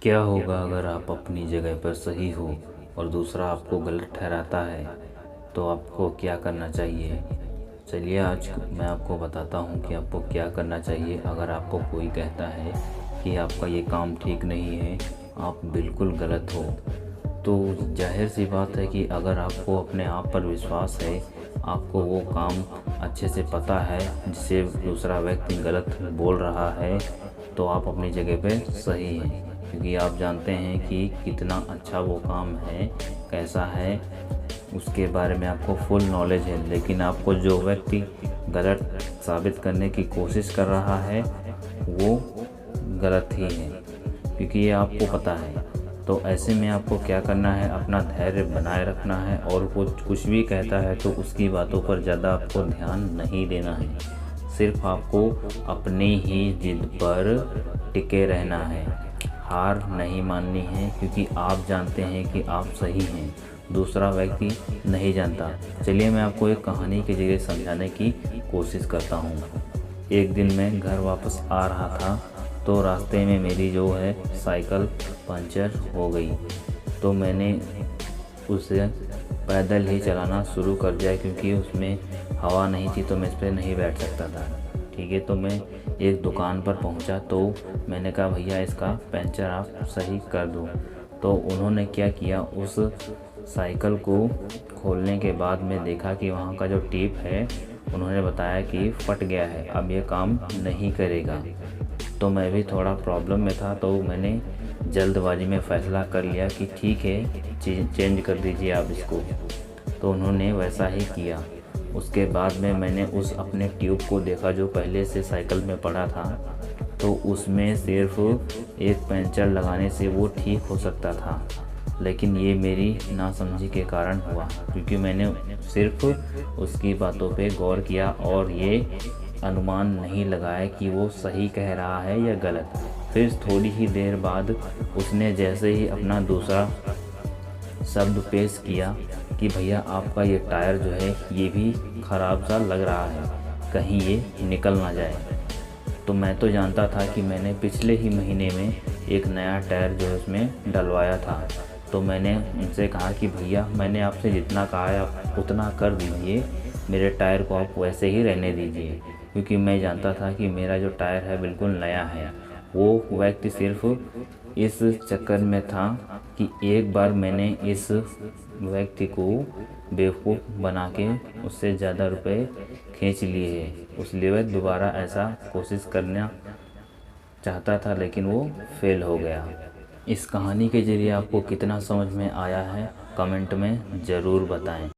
क्या होगा अगर आप अपनी जगह पर सही हो और दूसरा आपको गलत ठहराता है, तो आपको क्या करना चाहिए। चलिए आज मैं आपको बताता हूँ कि आपको क्या करना चाहिए। अगर आपको कोई कहता है कि आपका ये काम ठीक नहीं है, आप बिल्कुल गलत हो, तो जाहिर सी बात है कि अगर आपको अपने आप पर विश्वास है, आपको वो काम अच्छे से पता है जिसे दूसरा व्यक्ति गलत बोल रहा है, तो आप अपनी जगह पे सही हैं, क्योंकि आप जानते हैं कि कितना अच्छा वो काम है, कैसा है, उसके बारे में आपको फुल नॉलेज है। लेकिन आपको जो व्यक्ति गलत साबित करने की कोशिश कर रहा है वो गलत ही है, क्योंकि ये आपको पता है। तो ऐसे में आपको क्या करना है, अपना धैर्य बनाए रखना है, और वो कुछ भी कहता है तो उसकी बातों पर ज़्यादा आपको ध्यान नहीं देना है। सिर्फ आपको अपनी ही जिद पर टिके रहना है, हार नहीं माननी है, क्योंकि आप जानते हैं कि आप सही हैं, दूसरा व्यक्ति नहीं जानता। चलिए मैं आपको एक कहानी के जरिए समझाने की कोशिश करता हूँ। एक दिन मैं घर वापस आ रहा था, तो रास्ते में मेरी जो है साइकिल पंचर हो गई। तो मैंने उसे पैदल ही चलाना शुरू कर दिया, क्योंकि उसमें हवा नहीं थी तो मैं इस पर नहीं बैठ सकता था। ठीक है, तो मैं एक दुकान पर पहुंचा, तो मैंने कहा भैया इसका पंचर आप सही कर दो। तो उन्होंने क्या किया, उस साइकिल को खोलने के बाद मैं देखा कि वहाँ का जो टेप है, उन्होंने बताया कि फट गया है, अब ये काम नहीं करेगा। तो मैं भी थोड़ा प्रॉब्लम में था, तो मैंने जल्दबाजी में फ़ैसला कर लिया कि ठीक है, चेंज कर दीजिए आप इसको। तो उन्होंने वैसा ही किया। उसके बाद में मैंने उस अपने ट्यूब को देखा जो पहले से साइकिल में पड़ा था, तो उसमें सिर्फ एक पंचर लगाने से वो ठीक हो सकता था। लेकिन ये मेरी नासमझी के कारण हुआ, क्योंकि मैंने सिर्फ उसकी बातों पे गौर किया और ये अनुमान नहीं लगाया कि वो सही कह रहा है या गलत। फिर थोड़ी ही देर बाद उसने जैसे ही अपना दूसरा शब्द पेश किया कि भैया आपका ये टायर जो है ये भी ख़राब सा लग रहा है, कहीं ये निकल ना जाए। तो मैं तो जानता था कि मैंने पिछले ही महीने में एक नया टायर जो है उसमें डलवाया था। तो मैंने उनसे कहा कि भैया मैंने आपसे जितना कहा है आप उतना कर दीजिए, मेरे टायर को आप वैसे ही रहने दीजिए, क्योंकि मैं जानता था कि मेरा जो टायर है बिल्कुल नया है। वो व्यक्ति सिर्फ इस चक्कर में था कि एक बार मैंने इस व्यक्ति को बेवकूफ़ बना के उससे ज़्यादा रुपए खींच लिए हैं, इसलिए वह दोबारा ऐसा कोशिश करना चाहता था, लेकिन वो फेल हो गया। इस कहानी के ज़रिए आपको कितना समझ में आया है, कमेंट में ज़रूर बताएं।